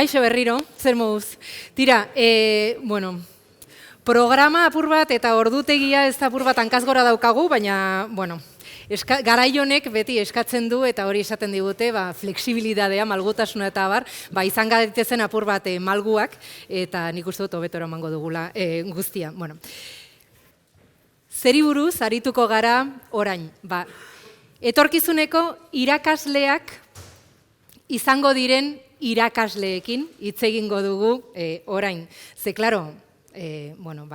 Kaixo berriro, zer moduz. Tira, bueno, programa apur bat eta ordutegia ez apur bat hankaz gora daukagu, baina, bueno, garai honek beti eskatzen du eta hori esaten digute, flexibilidadea, malgutasuna eta abar, izan gaitezen apur bat malguak eta nik uste dut hobeto eramango dugula guztia. Bueno, zeri buruz arituko gara orain, etorkizuneko irakasleak izango diren irakasleekin hitz egingo dugu orain. Ze, klaro,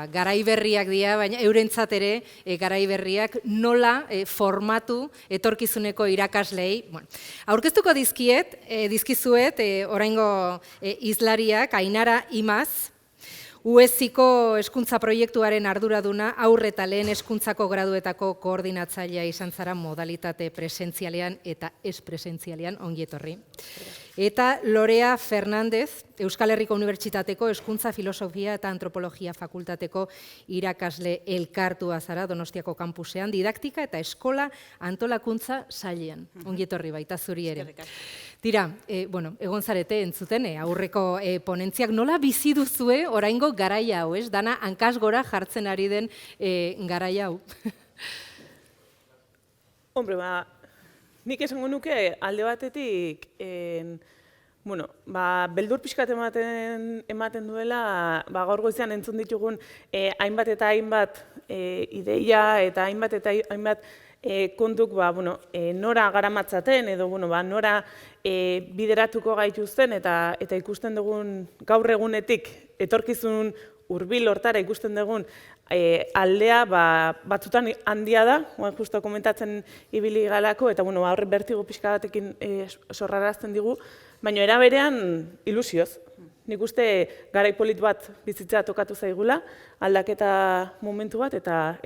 garai berriak dira, baina eurentzat ere garai berriak nola formatu etorkizuneko irakasleei. Aurkeztuko dizkizuet oraingo hizlariak, Ainara Imaz, UESiko hezkuntza proiektuaren arduraduna, haur eta lehen hezkuntzako graduetako koordinatzailea izan zara modalitate presentzialean eta ez presentzialean, ongi etorri. Eta Lorea Fernandez, Euskal Herriko Unibertsitateko Hezkuntza Filosofia eta Antropologia Fakultateko irakasle elkartua zara Donostiako kampusean, didaktika eta eskola antolakuntza sailean. Ongi etorri baita zuri ere. Tira, egon zarete entzuten, aurreko ponentziak nola bizi duzue oraingo garai hau, ez? Dana hankaz gora jartzen ari den garai hau. Hombre, nik esango nuke alde batetik, beldur pixkat ematen duela, gaur goizean entzun ditugun hainbat eta hainbat ideia eta hainbat kontuk nora garamatzaten edo nora bideratuko gaituzten eta ikusten dugun gaur egunetik etorkizun hurbil hortara ikusten dugun aldea batzutan handia da, justo komentatzen ibili galako, eta horre bertigo pixka batekin sorrarazten digu, baina era berean ilusioz. Nik uste garai polit bat bizitzea tokatu zaigula, aldaketa momentu bat, eta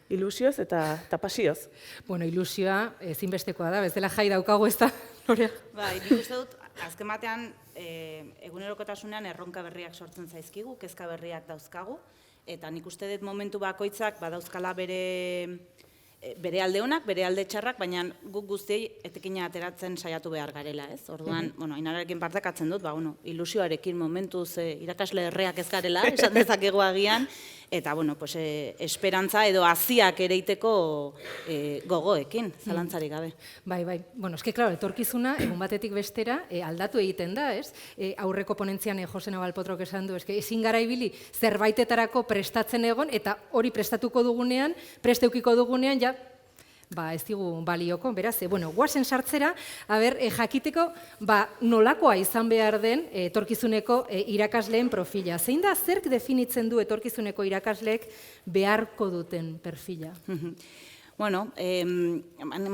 ilusioz eta pasioz. Ilusioa ezinbestekoa da, bezala jai daukagu ez da, Lorea? Nik uste dut, azken batean, egunerokotasunean erronka berriak sortzen zaizkigu, kezka berriak dauzkagu, eta nik uste dut momentu bakoitzak badauzkala bere alde honak, bere alde txarrak, baina guk guztiei etekina ateratzen saiatu behar garela, ez? Orduan, Ainararekin partekatzen dut, ilusioarekin momentuz irakasle erreak ez garela, esan dezakegu agian, eta, esperantza edo haziak ereiteko gogoekin, zalantzarik gabe. Eske, klaro, etorkizuna, egun batetik bestera, aldatu egiten da, ez? Aurreko ponentzian Jose Nabal Potrok esan du, ezin gara ibili zerbaitetarako prestatzen egon, eta hori prestatuko dugunean, presteukiko dugunean, ja, ez digu balioko, beraz, guazen sartzera, jakiteko, nolakoa izan behar den etorkizuneko irakasleen profila. Zein da, zerk definitzen du etorkizuneko irakasleek beharko duten perfila?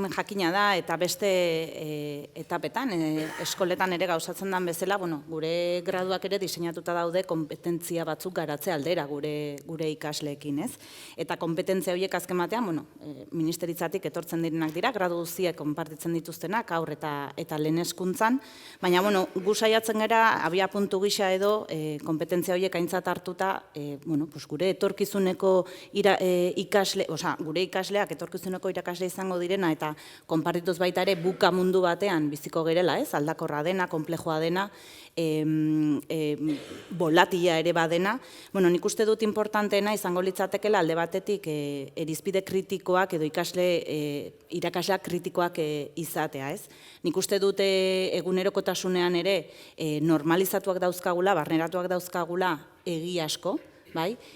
Jakina da, eta beste etapetan, eskoletan ere gauzatzen den bezala, gure graduak ere diseinatuta daude kompetentzia batzuk garatze aldera gure ikasleekin, ez? Eta kompetentzia horiek azken batean, ministeritzatik etortzen direnak dira, gradu guztiak konpartitzen dituztenak, aur eta lehen hezkuntzan, baina, gu saiatzen gara, abia puntu gisa edo, kompetentzia horiek aintzat hartuta, gure etorkizuneko ikasle, gure ikasleak etorkizuneko irakasle izango direna eta konpartituz baita ere buka mundu batean biziko gerela, ez? Aldakorra dena, konplexua dena, volatila ere badena. Nik uste dut importanteena izango litzatekela alde batetik irizpide kritikoak edo irakasleak kritikoak izatea, ez? Nik uste dut egunerokotasunean ere normalizatuak dauzkagula, barneratuak dauzkagula egi asko,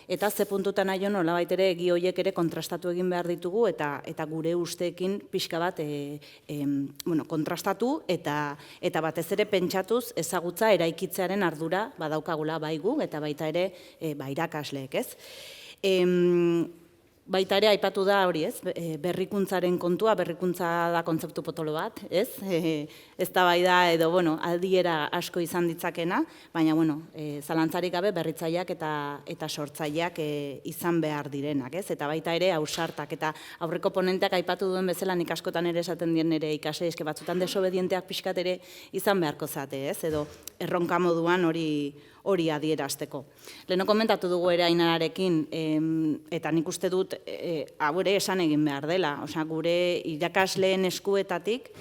eta ze puntutan nahi nolabait ere egi horiek ere kontrastatu egin behar ditugu eta gure usteekin pixka bat kontrastatu eta batez ere pentsatuz ezagutza eraikitzearen ardura badaukagula baigu eta baita ere irakasleek, ez? Baita ere, aipatu da hori, ez? Berrikuntzaren kontua, berrikuntza da kontzeptu potolo bat, ez? Ez da bai da, edo, aldiera asko izan ditzakena, baina, zalantzarik gabe berritzaileak eta sortzaileak izan behar direnak, ez? Eta baita ere, ausartak, eta aurreko ponenteak aipatu duen bezala, nik askotan ere esaten dien ere ikasle, eske batzutan desobedienteak pixkat ere izan beharko zate, ez? Edo, erronka moduan hori adierazteko. Leheno komentatu dugu ere Ainararekin, eta nik uste dut, hau ere esan egin behar dela, gure irakasleen eskuetatik,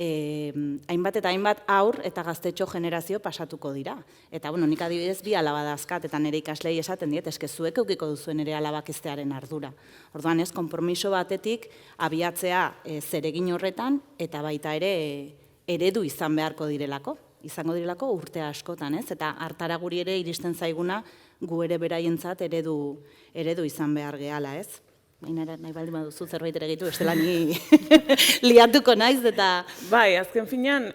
hainbat eta hainbat aur eta gaztetxo generazio pasatuko dira. Eta, bueno, nik adibidez bi alaba dazkat, eta nire ikaslei esaten diet, eske zuek eukiko duzuen ere alabak iztearen ardura. Orduan ez, konpromiso batetik abiatzea zeregin horretan, eta baita ere eredu izan beharko direlako. Izango direlako urte askotan, ez? Eta hartara guri ere iristen zaiguna gu ere beraientzat eredu izan behar gehala, ez? Baina nahi baldin baduzu zerbait ere gehitu, bestela ni liatuko naiz eta... Bai, azken finean,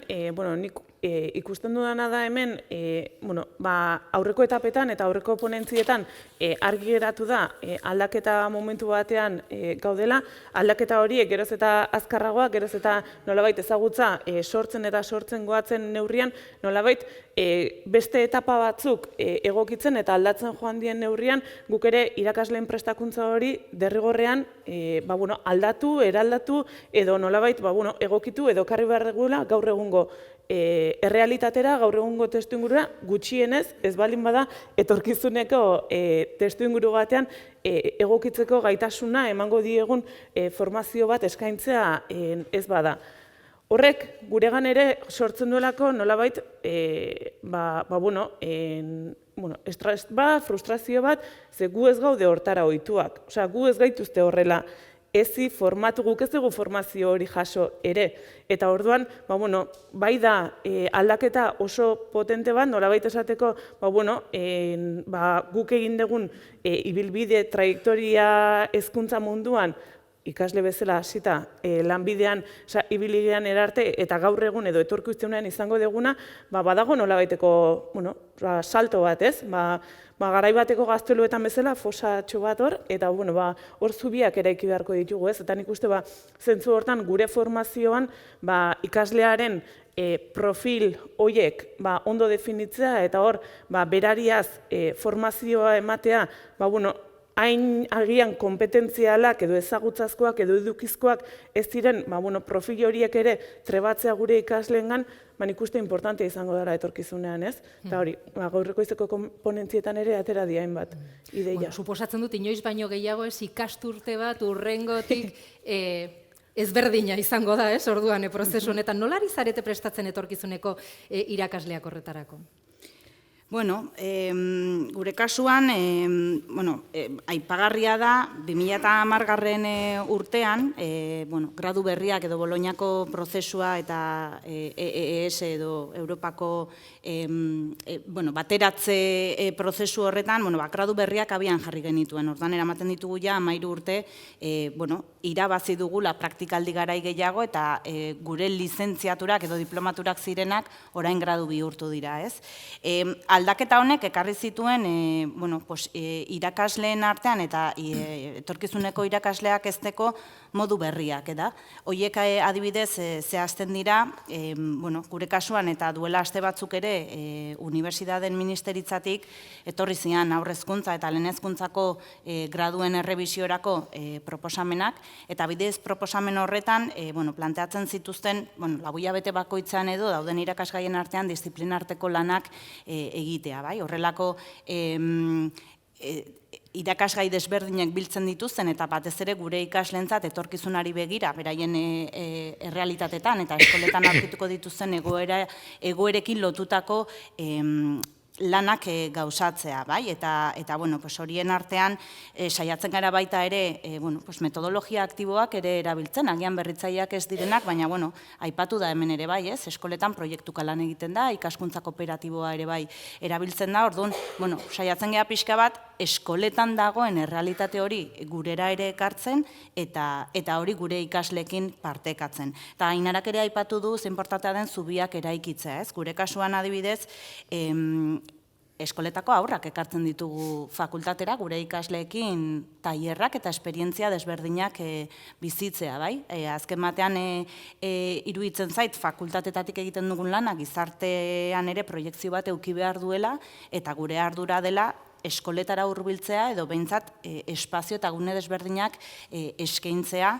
nik ikusten dudana da hemen, aurreko etapetan eta aurreko ponentzietan argi geratu da aldaketa momentu batean gaudela, aldaketa horiek geroz eta azkarragoak, geroz eta nolabait ezagutza sortzen eta sortzen goatzen neurrian, nolabait beste etapa batzuk egokitzen eta aldatzen joan dien neurrian, guk ere irakasleen prestakuntza hori derrigorrean aldatu, eraldatu edo nolabait egokitu edo karri behar dugula gaur egungo errealitatera, gaur egungo testuingurura, gutxienez, ez baldin bada, etorkizuneko testuinguru batean egokitzeko gaitasuna emango diegun formazio bat eskaintzea ez bada. Horrek, guregan ere sortzen duelako nolabait, estres bat, frustrazio bat, ze gu ez gaude hortara ohituak. Osea, gu ez gaituzte horrela ezi formatu, guk ez dugu formazio hori jaso ere. Eta orduan, bai da aldaketa oso potente bat, nolabait esateko, guk egin dugun ibilbide, trajektoria hezkuntza munduan, ikasle bezala hasita lanbidean ibiligean erarte eta gaur egun edo etorkizunean izango duguna, badago nolabaiteko salto bat, ez? Garai bateko gazteluetan bezala fosatxo bat hor, eta hor zubiak eraiki beharko ditugu, ez? Eta nik uste zentzu hortan gure formazioan ikaslearen profil horiek ondo definitzea eta hor berariaz formazioa ematea, hain agian kompetentzialak edo ezagutzazkoak edo edukizkoak ez ziren profil horiek ere trebatzea gure ikasleengan, nik uste importantea izango dara etorkizunean, ez? Eta hori, gaurreko izeko ponentzietan ere atera diain bat ideia. Suposatzen dut, inoiz baino gehiago ez ikasturte bat urrengotik ezberdina izango da, ez? Orduan, prozesu honetan, nola ari zarete prestatzen etorkizuneko irakasleak horretarako? Bueno, gure kasuan, aipagarria da, 2010 urtean, gradu berriak edo Boloñako prozesua eta EES edo Europako bateratze prozesu horretan, gradu berriak abian jarri genituen. Ordan eramaten ditugu ja 13 urte, irabazi dugula praktikaldi garai gehiago eta gure lizentziaturak edo diplomaturak zirenak orain gradu bihurtu dira, ez? Aldaketa honek ekarri zituen irakasleen artean eta etorkizuneko irakasleak hezteko modu berriak, eta horiek adibidez zehazten dira, gure kasuan eta duela aste batzuk ere Unibertsitateen Ministeritzatik etorri zian haurrezkuntza eta lehen hezkuntzako graduen errebisiorako proposamenak, eta bidez proposamen horretan planteatzen zituzten hilabete bakoitzean edo dauden irakasgaien artean diziplinarteko lanak egitea, bai? Horrelako irakasgai desberdinak biltzen dituzten eta batez ere gure ikasleentzat etorkizunari begira, beraien errealitatetan eta eskoletan aurkituko dituzten egoerekin lotutako lanak gauzatzea, bai? Eta horien artean saiatzen gara baita ere metodologia aktiboak ere erabiltzen, agian berritzaileak ez direnak, baina aipatu da hemen ere bai, ez? Eskoletan proiektuka lan egiten da, ikaskuntza kooperatiboa ere bai erabiltzen da, orduan, saiatzen gara pixka bat, eskoletan dagoen errealitate hori gurera ere ekartzen eta hori gure ikasleekin partekatzen. Eta Ainarak ere aipatu du, ze inportantea den zubiak eraikitzea, ez? Gure kasuan adibidez, eskoletako haurrak ekartzen ditugu fakultatera, gure ikasleekin tailerrak eta esperientzia desberdinak bizitzea, bai? Azken batean iruditzen zait fakultatetatik egiten dugun lana gizartean ere proiektzio bat eduki behar duela eta gure ardura dela eskoletara hurbiltzea edo behintzat espazio eta gune desberdinak eskaintzea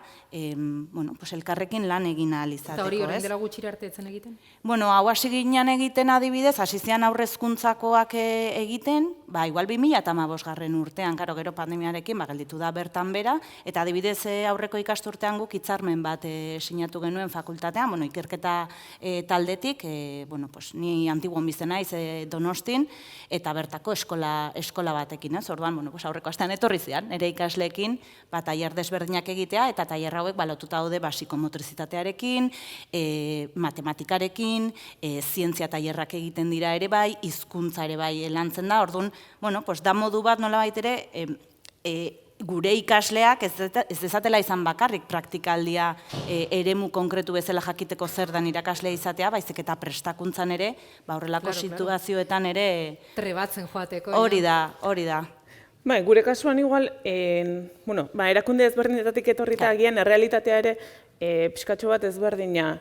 elkarrekin lan egin ahal izateko. Eta hori orain dela gutxira arte etzen egiten? Bueno, hau hasi ginen egiten adibidez, hasi zian aurrezkuntzakoak egiten, igual 2015 urtean, gero pandemiarekin, gelditu da bertan bera, eta adibidez aurreko ikasturtean guk hitzarmen bat sinatu genuen fakultatean, ikerketa taldetik, ni Antiguon bizi naiz Donostin, eta bertako eskola batekin, ez? Orduan, aurreko astean etorri zian, nire ikasleekin, tailer desberdinak egitea, eta tailer hauek balotuta daude psikomotrizitatearekin, matematikarekin, zientzia tailerrak egiten dira ere bai, hizkuntza ere bai lantzen da, orduan, da modu bat nola baitere, gure ikasleak ez dezatela izan bakarrik praktikaldia eremu konkretu bezala jakiteko zer dan irakaslea izatea, baizik eta prestakuntzan ere, horrelako situazioetan ere... Trebatzen joateko. Hori da. Gure kasuan igual, erakunde ezberdinetatik etorrita agian, errealitatea ere pixkatxo bat ezberdina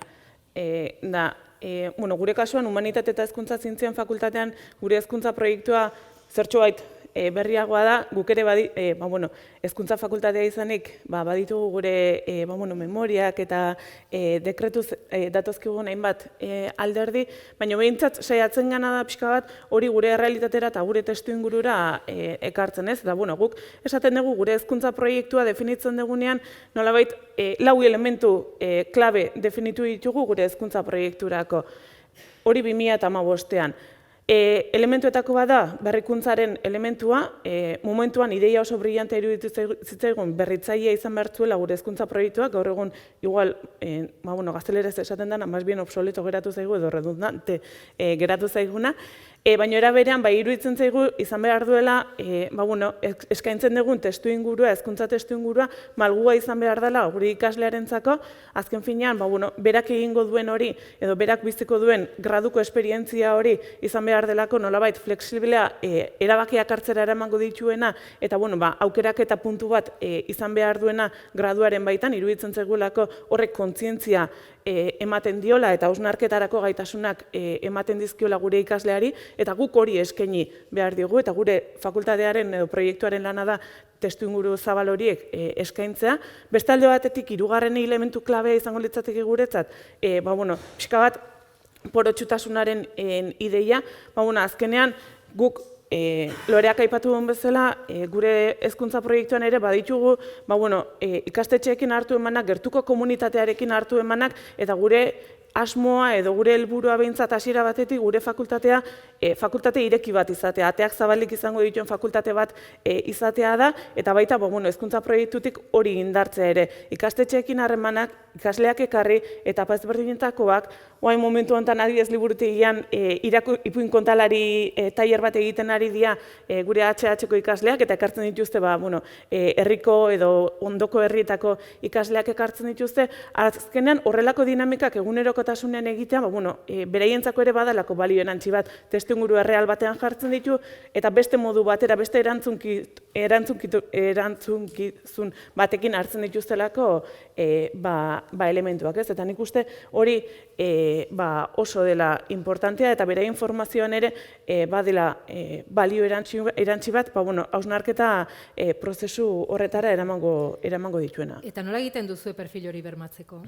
da. Gure kasuan, humanitate eta hezkuntza zientzien fakultatean, gure hezkuntza proiektua zertxo bait berriagoa da, guk ere hezkuntza fakultatea izanik baditugu gure memoriak eta dekretuz datozkigun hainbat alderdi, baina behintzat saiatzen gana da pixka bat hori gure errealitatera eta gure testuingurura ekartzen ez, eta guk esaten dugu gure hezkuntza proiektua definitzen dugunean nolabait 4 elementu klabe definitu ditugu gure hezkuntza proiekturako. Hori 2015ean. Elementuetako bada berrikuntzaren elementua, momentuan ideia oso brillantea iruditu zitzaigun berritzailea izan behar zuela gure hezkuntza proiektuak, gaur egun igual, gazteleraz esaten dena, más bien obsoleto geratu zaigu edo redundante geratu zaiguna, baina era berean, iruditzen zaigu izan behar duela, eskaintzen dugun testuingurua, hezkuntza testuingurua, malgua izan behar dela gure ikaslearentzako, azken finean, berak egingo duen hori, edo berak biziko duen graduko esperientzia hori izan behar delako nolabait flexiblea erabakiak hartzera eramango dituena, eta aukerak eta puntu bat izan behar duena graduaren baitan, iruditzen zaigulako horrek kontzientzia ematen diola eta hausnarketarako gaitasunak ematen dizkiola gure ikasleari, eta guk hori eskaini behar diogu, eta gure fakultatearen edo proiektuaren lana da testuinguru zabal horiek eskaintzea. Beste alde batetik, hirugarren elementu klabea izango litzateke guretzat, pixka bat porotxutasunaren ideia, azkenean guk Loreak aipatu duen bezala, gure hezkuntza proiektuan ere baditugu ikastetxeekin hartu emanak, gertuko komunitatearekin hartu emanak, eta gure asmoa edo gure helburua behintzat hasiera batetik gure fakultate ireki bat izatea, ateak zabalik izango dituen fakultate bat izatea da, eta baita hezkuntza proiektutik hori indartzea ere. Ikastetxeekin harremanak, ikasleak ekarri, eta ezberdinetakoak, orain momentu honetan adibidez liburutegian ipuin kontalari tailer bat egiten ari dira gure HH-ko ikasleak, eta ekartzen dituzte herriko edo ondoko herrietako ikasleak ekartzen dituzte, azkenean horrelako dinamikak egunerokotasunean egitea, beraientzako ere badalako balio erantzi bat, testuinguru erreal batean jartzen ditu, eta beste modu batera, beste erantzukizun batekin hartzen dituztelako elementuak, ez? Eta nik uste hori oso dela importantea, eta bere informazioan ere badela balio erantzi bat, hausnarketa prozesu horretara eramango dituena. Eta nola egiten duzu perfil hori bermatzeko?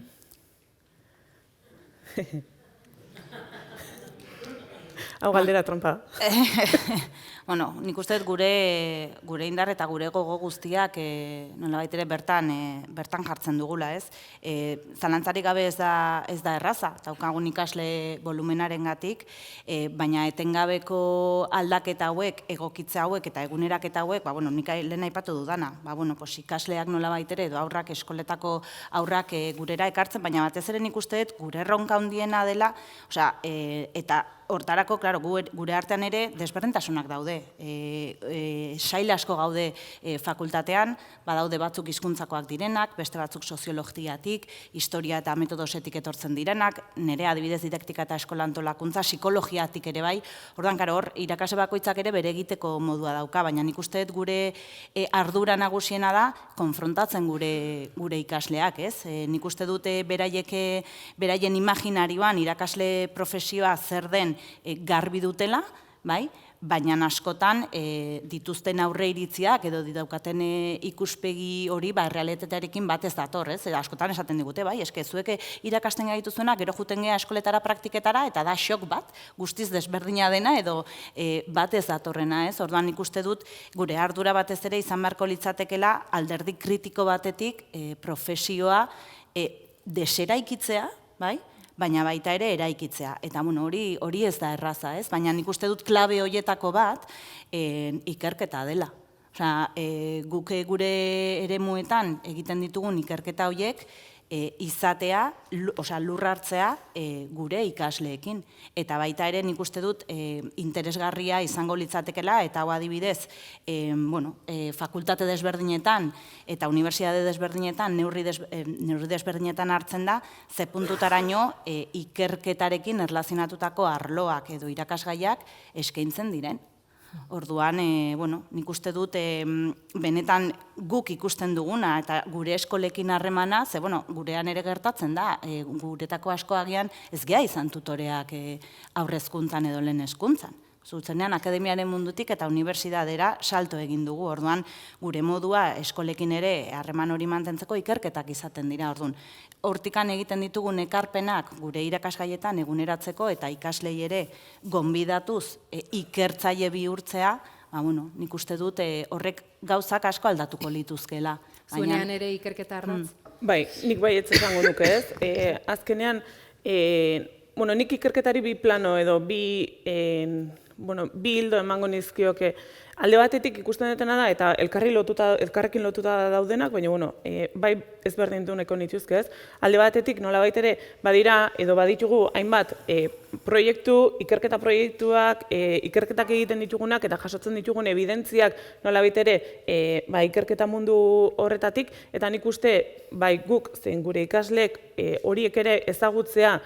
Hau galdera trompa. Nik uste gure indar eta gure gogo guztiak nolabait ere bertan jartzen dugula, ez? Zalantzarik gabe ez da erraza, daukagun ikasle volumenarengatik, baina etengabeko aldaketa hauek, egokitze hauek eta eguneraketa hauek, nik lehen aipatu dudana, ikasleak nolabait ere edo aurrak, eskoletako aurrak gurera ekartzen, baina batez ere nik uste dut gure erronka handiena dela, eta hortarako, gure artean ere desberdintasunak daude. Sail asko gaude fakultatean, badaude batzuk hizkuntzakoak direnak, beste batzuk soziologiatik, historia eta metodosetik etortzen direnak, nire adibidez didaktika eta eskola antolakuntza, psikologiatik ere bai, orduan, hor, irakasle bakoitzak ere bere egiteko modua dauka, baina nik uste dut gure ardura nagusiena da konfrontatzen gure ikasleak, ez? Nik uste dute beraien imaginarioan irakasle profesioa zer den garbi dutela, bai? baina askotan dituzten aurre iritziak edo daukaten ikuspegi hori errealitatearekin bat ez dator, ez? Askotan esaten digute, bai, eske zuek irakasten gaituzuena, gero juten gea eskoletara praktiketara, eta da xok bat, guztiz desberdina dena edo bat ez datorrena, ez? Orduan ikuste dut, gure ardura batez ere izan beharko litzatekela alderdi kritiko batetik profesioa deseraikitzea, bai? Baina baita ere eraikitzea. Eta hori ez da erraza, ez? Baina nik uste dut klabe horietako bat ikerketa dela. Osea, guk gure eremuetan egiten ditugun ikerketa horiek izatea, lurra hartzea gure ikasleekin. Eta baita ere nik uste dut interesgarria izango litzatekela, eta hau adibidez, fakultate desberdinetan eta unibertsitate desberdinetan, neurri desberdinetan hartzen da, ze puntutaraino ikerketarekin erlazionatutako arloak edo irakasgaiak eskaintzen diren. Orduan, nik uste dut benetan guk ikusten duguna eta gure eskolekin harremana, ze gurean ere gertatzen da, guretako asko agian ez geha izan tutoreak aurrezkuntzan edo lehen hezkuntzan. Zutzenean akademiaren mundutik eta unibertsitatera salto egin dugu. Orduan, gure modua eskolekin ere harreman hori mantentzeko ikerketak izaten dira. Orduan, hortikan egiten ditugun ekarpenak gure irakasgaietan eguneratzeko eta ikaslei ere gonbidatuz ikertzaile bihurtzea, nik uste dut horrek gauzak asko aldatuko lituzkela. Zuenean ere ikerketa ardatz? Bai, nik baietz esango nuke, ez? Azkenean, nik ikerketari bi plano edo bi hildo emango nizkioke. Alde batetik ikusten dutena da, eta elkarrekin lotuta daudenak, baina, bai ezberdintuneko nituzke ez. Alde batetik nolabait ere badira edo baditugu hainbat ikerketa proiektuak, ikerketak egiten ditugunak eta jasotzen ditugun evidentziak nolabait ere ikerketa mundu horretatik, eta nik uste bai guk zein gure ikasleek horiek ere ezagutzea,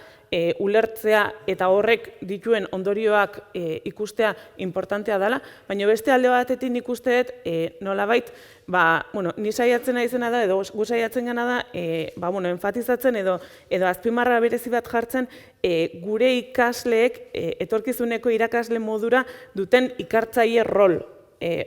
ulertzea eta horrek dituen ondorioak ikustea importantea dela, baina beste alde batetik nik uste dut nolabait, ni saiatzen naizena da, edo gu saiatzen gana da, enfatizatzen edo azpimarra berezi bat jartzen gure ikasleek etorkizuneko irakasle modura duten ikartzaile rol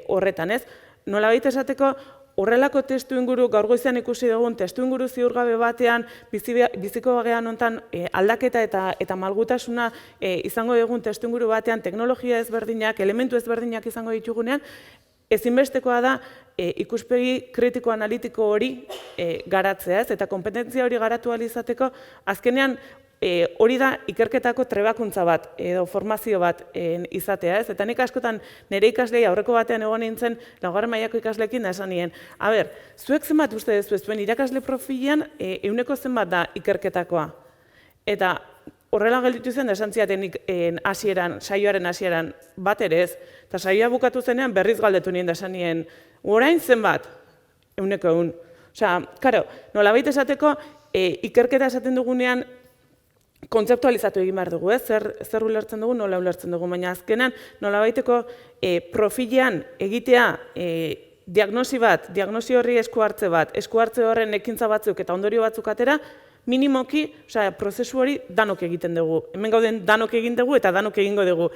horretan, ez? Nolabait esateko, horrelako testuinguru, gaur goizean ikusi dugun, testuinguru ziurgabe batean, biziko bagean hontan aldaketa eta malgutasuna izango dugun testuinguru batean, teknologia ezberdinak, elementu ezberdinak izango ditugunean, ezinbestekoa da ikuspegi kritiko analitiko hori garatzea, ez? Eta kompetentzia hori garatu ahal izateko, azkenean hori da ikerketako trebakuntza bat edo formazio bat izatea, ez? Eta nik askotan nire ikaslei aurreko batean egon nintzen laugarren mailako ikasleekin da esan nien. Zuek zenbat uste duzu zuen irakasle profilean ehuneko zenbat da ikerketakoa? Eta horrela gelditu zen da esan ziaten saioaren hasieran bat ere ez. Eta saioa bukatu zenean berriz galdetu nien da esan nien, orain zenbat? Ehuneko ehun. Osea, karo, nolabait esateko ikerketa esaten dugunean kontzeptualizatu egin behar dugu, zer ulertzen dugu, nola ulertzen dugu, baina azkenan nolabaiteko profilean egitea diagnosi horri esku hartze bat, esku hartze horren ekintza batzuk eta ondorio batzuk atera, minimoki, prozesu hori danok egiten dugu. Hemen gauden danok egin dugu eta danok egingo dugu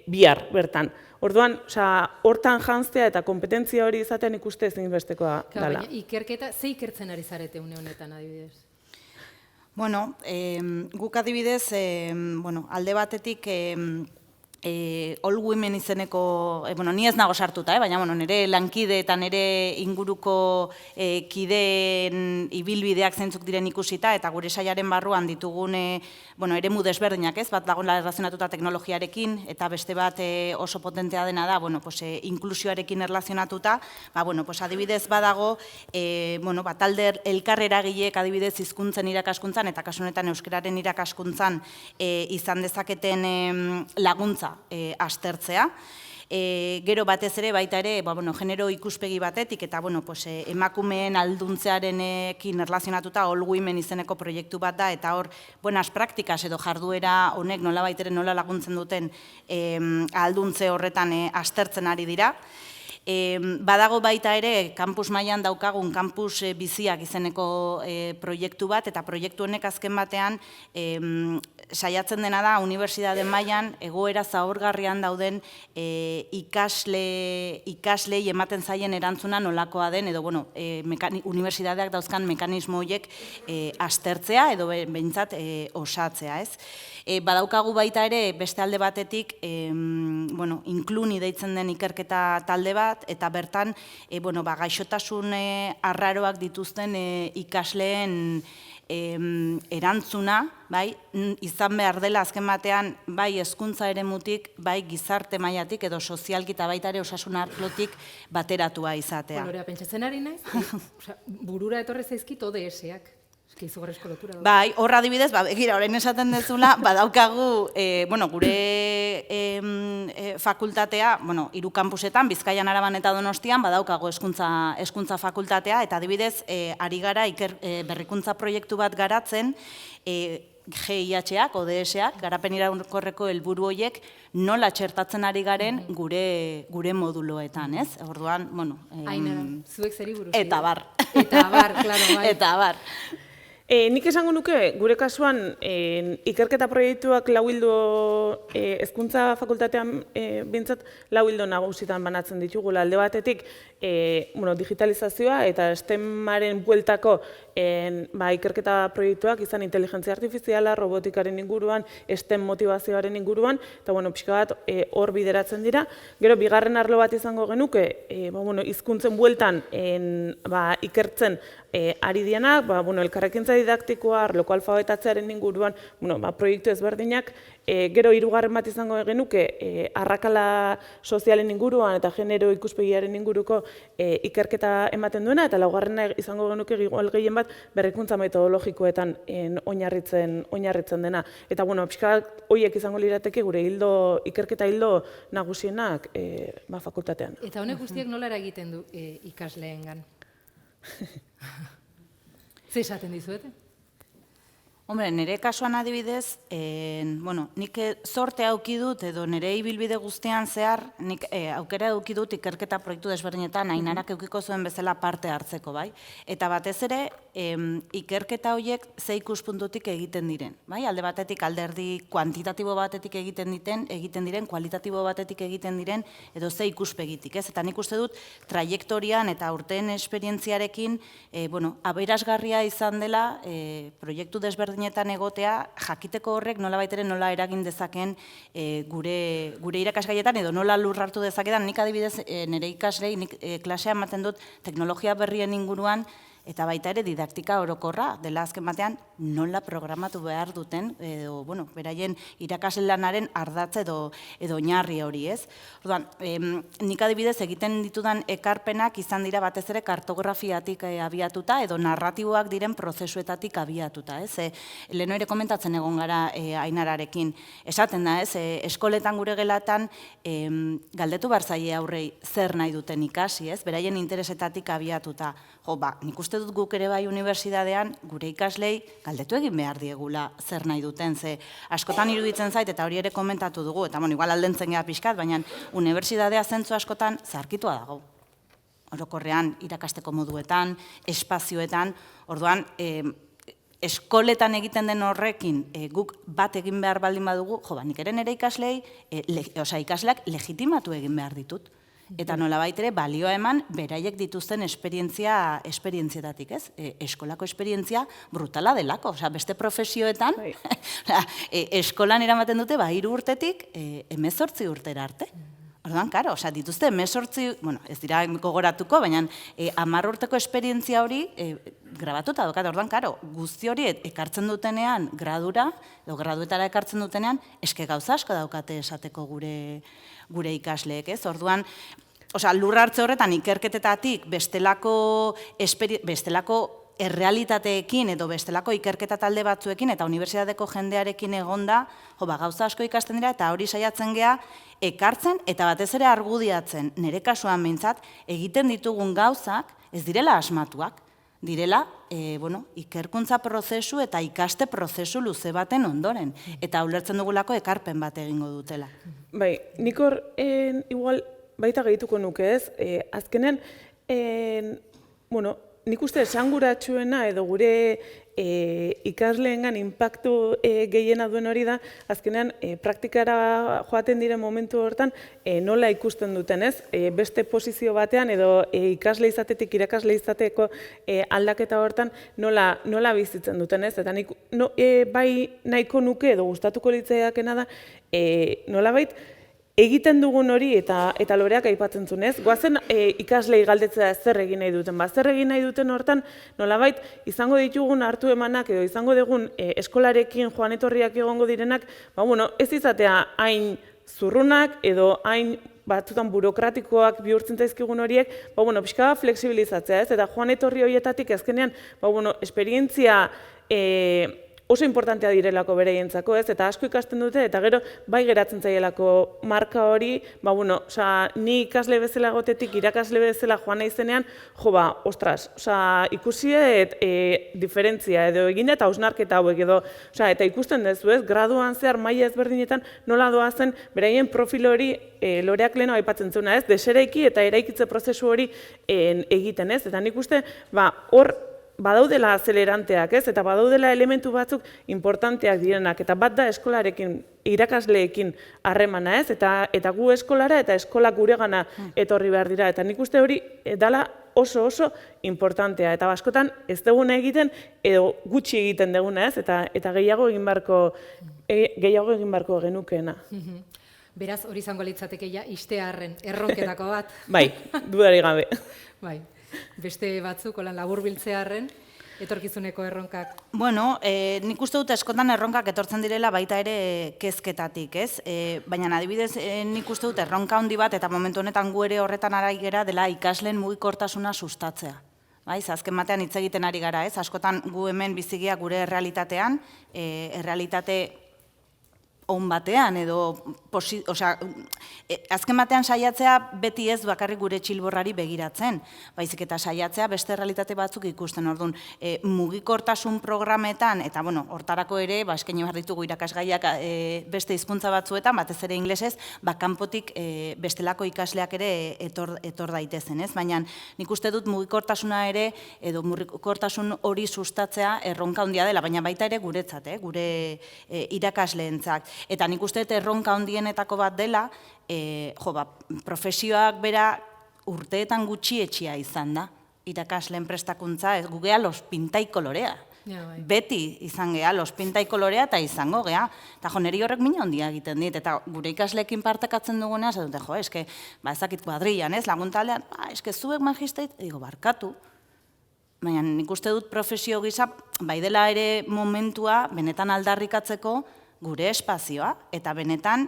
bihar bertan. Orduan, hortan janztea eta kompetentzia hori izatean ikuste ezinbestekoa dela. Baina ikerketa, ze ikertzen ari zarete une honetan adibidez? Guk adibidez, alde batetik All Women izeneko, ni ez nago sartuta, baina nire lankide eta nire inguruko kideen ibilbideak zeintzuk diren ikusita, eta gure saiaren barruan ditugun eremu desberdinak ez, bat dagoela erlazionatuta teknologiarekin, eta beste bat oso potentea dena da, inklusioarekin erlazionatuta, adibidez badago, talde elkarreragileek adibidez hizkuntzen irakaskuntzan, eta kasu honetan euskararen irakaskuntzan izan dezaketen laguntza aztertzea. Gero batez ere, baita ere, genero ikuspegi batetik, eta emakumeen alduntzearekin erlazionatuta All Women izeneko proiektu bat da, eta hor, buenas praktikas edo jarduera honek nola baitere nola laguntzen duten alduntze horretan aztertzen ari dira. Badago baita ere, kampus mailan daukagun kampus biziak izeneko proiektu bat, eta proiektu honek azken batean saiatzen dena da, unibertsitate mailan egoera zaurgarrian dauden ikaslei ematen zaien erantzuna nolakoa den, edo unibertsitateak dauzkan mekanismo horiek aztertzea, edo behintzat osatzea, ez? Badaukagu baita ere, beste alde batetik, inkluni deitzen den ikerketa talde bat, eta bertan, gaixotasun arraroak dituzten ikasleen erantzuna, izan behar dela azken batean, bai hezkuntza eremutik, bai gizarte mailatik edo sozialki eta baita ere osasun arlotik bateratua izatea. Lorea, pentsatzen ari naiz, burura etorri zaizkit ODS-ak. Eski izugarrizko lotura. Bai, horra adibidez, begira, orain esaten dezula, badaukagu, gure fakultatea, 3 kampusetan, Bizkaian, Araban eta Donostian, badaukagu hezkuntza fakultatea, eta adibidez, ari gara berrikuntza proiektu bat garatzen, GIH-ak, ODS-ak, garapen iraunkorreko helburu horiek, nola txertatzen ari garen gure moduloetan, ez? Orduan, Ainara, zuek zeri buruz. Eta bar. Eta bar, klaro, bai. Eta bar. Nik esango nuke, gure kasuan, ikerketa proiektuak lau ildo, hezkuntza fakultatean bintzat, lau ildo nagusitan banatzen ditugula. Alde batetik, digitalizazioa eta STEM-aren bueltako ikerketa proiektuak izan inteligentzia artifiziala, robotikaren inguruan, STEM motivazioaren inguruan, eta pixka bat hor bideratzen dira. Gero, bigarren arlo bat izango genuke, hizkuntzen bueltan ikertzen ari dienak, elkarrekintza didaktikoa, arloko alfabetatzearen inguruan, proiektu ezberdinak, gero hirugarren bat izango genuke arrakala sozialen inguruan eta genero ikuspegiaren inguruko ikerketa ematen duena, eta laugarrena izango genuke gehien bat berrikuntza metodologikoetan oinarritzen dena. Eta pixka horiek izango lirateke gure ikerketa hildo nagusienak fakultatean. Eta honek guztiak nola eragiten du ikasleengan? Ze esaten dizuete? Hombre, nire kasuan adibidez, nik zorte auki dut edo nire ibilbide guztian zehar, nik aukera auki dut ikerketa proiektu desberdinetan Ainarak eukiko zuen bezala parte hartzeko, bai? Eta batez ere, ikerketa horiek ze ikuspuntutik egiten diren, bai? Alde batetik alderdi kuantitatibo batetik egiten diren, kualitatibo batetik egiten diren, edo ze ikuspegitik, ez? Eta nik uste dut trajektorian eta urteen esperientziarekin, aberasgarria izan dela proiektu desberdinetan egotea, jakiteko horrek nolabait ere nola eragin dezaken gure irakasgaietan edo nola lurrartu dezaketan. Nik adibidez nire ikaslei, nik klasea ematen dut teknologia berrien inguruan, eta baita ere didaktika orokorra, dela azken batean nola programatu behar duten, edo, beraien irakasle lanaren ardatze edo oinarri hori, ez? Orduan, nik adibidez egiten ditudan ekarpenak izan dira batez ere kartografiatik abiatuta, edo narratiboak diren prozesuetatik abiatuta, ez? Leheno ere komentatzen egon gara Ainararekin. Esaten da, ez? Eskoletan gure gelatan galdetu barzaie aurrei zer nahi duten ikasi, ez? Beraien interesetatik abiatuta. Nik uste dut guk ere bai unibertsitatean gure ikaslei galdetu egin behar diegula zer nahi duten, ze askotan iruditzen zait, eta hori ere komentatu dugu, eta igual aldentzen geha pixkat, baina unibertsitatea zentzu askotan zarkitua dago. Orokorrean, irakasteko moduetan, espazioetan, orduan, eskoletan egiten den horrekin guk bat egin behar baldin badugu, nik ere nire ikasleak legitimatu egin behar ditut. Eta nolabait ere balioa eman beraiek dituzten esperientzietatik, ez? Eskolako esperientzia brutala delako, beste profesioetan eskolan eramaten dute 3 urtetik 18 urtera arte. Orduan, karo, dituzte 18, ez dira gogoratuko, baina 10 urteko esperientzia hori grabatuta dokat. Orduan, karo, guzti hori ekartzen dutenean gradura, edo graduetara ekartzen dutenean, eske gauza asko daukate esateko gure ikasleek, ez? Orduan, lur hartze horretan ikerketetatik bestelako errealitateekin edo bestelako ikerketa talde batzuekin eta unibertsitateko jendearekin egonda, gauza asko ikasten dira eta hori saiatzen gea ekartzen eta batez ere argudiatzen, nire kasuan behintzat, egiten ditugun gauzak ez direla asmatuak, direla ikerkuntza prozesu eta ikaste prozesu luze baten ondoren, eta ulertzen dugulako ekarpen bat egingo dutela. Bai, nik hor, igual, baita gehituko nuke ez, azkenen, bueno, nik uste esanguratsuena edo gure ikasleengan inpaktu gehiena duen hori da, azkenean praktikara joaten diren momentu hortan nola ikusten duten ez, beste posizio batean edo ikasle izatetik irakasle izateko aldaketa hortan nola bizitzen duten ez, eta nik bai nahiko nuke edo gustatuko litzaidakeena da nolabait egiten dugun hori eta Loreak aipatzen zuen, ez? Goazen ikaslei galdetzea zer egin nahi duten. Zer egin nahi duten hortan, nolabait, izango ditugun hartu emanak edo izango dugun eskolarekin joan etorriak egongo direnak, ez izatea hain zurrunak edo hain batzutan burokratikoak bihurtzen zaizkigun horiek, pixka bat flexibilizatzea, ez? Eta joan etorri horietatik azkenean, esperientzia oso importantea direlako bereientzako, ez? Eta asko ikasten dute, eta gero bai geratzen zaielako marka hori, ni ikasle bezala egotetik irakasle bezala joan naizenean, ostras, ikusi diferentzia edo egin eta hausnarketa hauek edo, eta ikusten dezu, ez? Graduan zehar maila ezberdinetan nola doazen beraien profil hori Loreak leheno aipatzen zuena, ez? Deseraiki eta eraikitze prozesu hori egiten, ez? Eta nik uste, hor badaudela azeleranteak, ez? Eta badaudela elementu batzuk importanteak direnak, eta bat da eskolarekin, irakasleekin harremana, ez? Eta gu eskolara eta eskola guregana etorri behar dira, eta nik uste hori dela oso importantea, eta askotan ez duguna egiten edo gutxi egiten duguna, ez? Eta gehiago egin beharko genukeena. Beraz, hori izango litzateke ja ixtearren erronketako bat. Bai, dudarik gabe. Bai. Beste batzuk, holan laburbiltzearren, etorkizuneko erronkak. Bueno, nik uste dut eskotan erronkak etortzen direla baita ere kezketatik, ez? Baina adibidez nik uste dut erronka handi bat, eta momentu honetan gu ere horretan ari gera dela ikasleen mugikortasuna sustatzea. Azken batean hitz egiten ari gara, ez? Askotan gu hemen bizigia gure errealitatean, errealitate on batean, edo, azken batean saiatzea beti ez bakarrik gure txilborrari begiratzen, baizik eta saiatzea beste realitate batzuk ikusten, orduan, mugikortasun programetan, eta, hortarako ere, eskaini behar ditugu irakasgaiak beste hizkuntza batzuetan, batez ere inglesez, kanpotik bestelako ikasleak ere etor daitezen, ez? Baina nik uste dut mugikortasuna ere, edo mugikortasun hori sustatzea erronka handia dela, baina baita ere guretzat, gure irakasleentzat. Eta nik uste erronka handienetako bat dela, profesioak bera urteetan gutxietxia izan da, irakasleen prestakuntza, gu gea los pintai kolorea. Beti izan gea, los pintai kolorea eta izango gea. Eta niri horrek mina handia egiten dit, eta gure ikasleekin partekatzen dugunea, eske, ezakit kuadrillan, ez, laguntaldean, eske zuek magisteit, digo, barkatu. Baina nik uste dut profesio gisa, bai dela ere momentua, benetan aldarrikatzeko, gure espazioa, eta benetan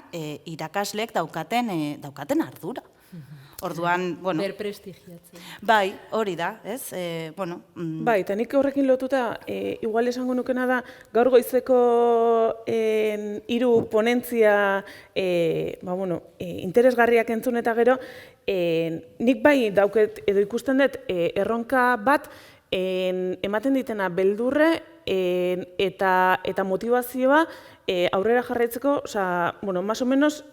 irakasleek daukaten ardura. Orduan, berprestigiatzen. Bai, hori da, ez? Bai, eta nik horrekin lotuta, igual esango nukena da, gaur goizeko 3 ponentzia interesgarriak entzun eta gero, nik bai dauket edo ikusten dut erronka bat ematen ditena beldurre eta motivazioa aurrera jarraitzeko, más o menos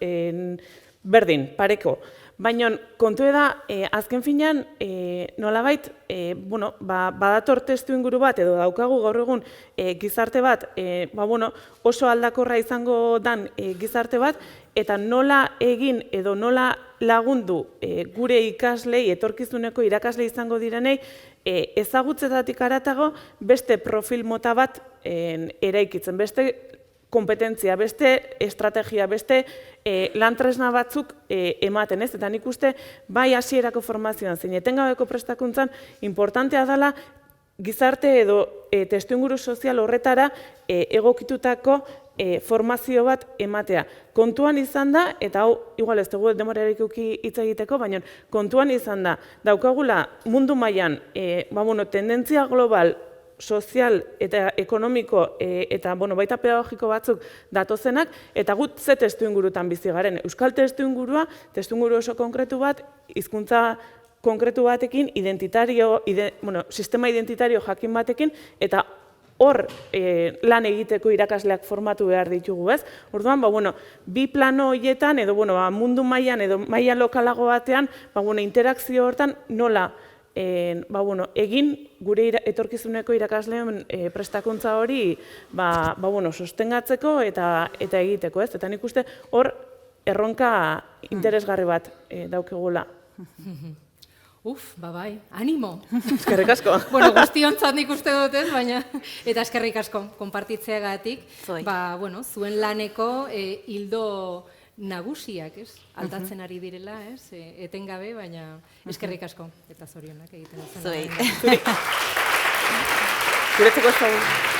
berdin, pareko. Baina kontu da, azken finean, nolabait, badator testu inguru bat, edo daukagu gaur egun gizarte bat, oso aldakorra izango dan gizarte bat, eta nola egin edo nola lagundu gure ikaslei, etorkizuneko irakasle izango direnei, ezagutzetatik haratago beste profil mota bat eraikitzen, beste kompetentzia, beste estrategia, beste lantresna batzuk ematen, ez? Eta nik uste bai hasierako formazioan zein etengabeko prestakuntzan importantea dela gizarte edo testuinguru sozial horretara egokitutako formazio bat ematea. Kontuan izan da, eta hau, igual ez dugu demorarik hitz egiteko, baina kontuan izan da, daukagula mundu mailan tendentzia global sozial eta ekonomiko eta baita pedagogiko batzuk datozenak, eta gut ze testuingurutan bizi garen. Euskal testuingurua, testuinguru oso konkretu bat, hizkuntza konkretu batekin, sistema identitario jakin batekin, eta hor lan egiteko irakasleak formatu behar ditugu, ez? Orduan, bi plano horietan, edo mundu mailan edo maila lokalago batean, interakzio hortan nola egin gure etorkizuneko irakasleen prestakuntza hori sostengatzeko eta egiteko, ez? Eta nik uste hor erronka interesgarri bat daukegula. Bai, animo! Eskerrik asko. Guztiontzat nik uste dut ez, baina, eta eskerrik asko, konpartitzeagatik, zuen laneko hildo nagusiak, ez? Aldatzen ari direla, ez? Etengabe, baina eskerrik asko, eta zorionak egiten dut. Zuei. Guretzeko ez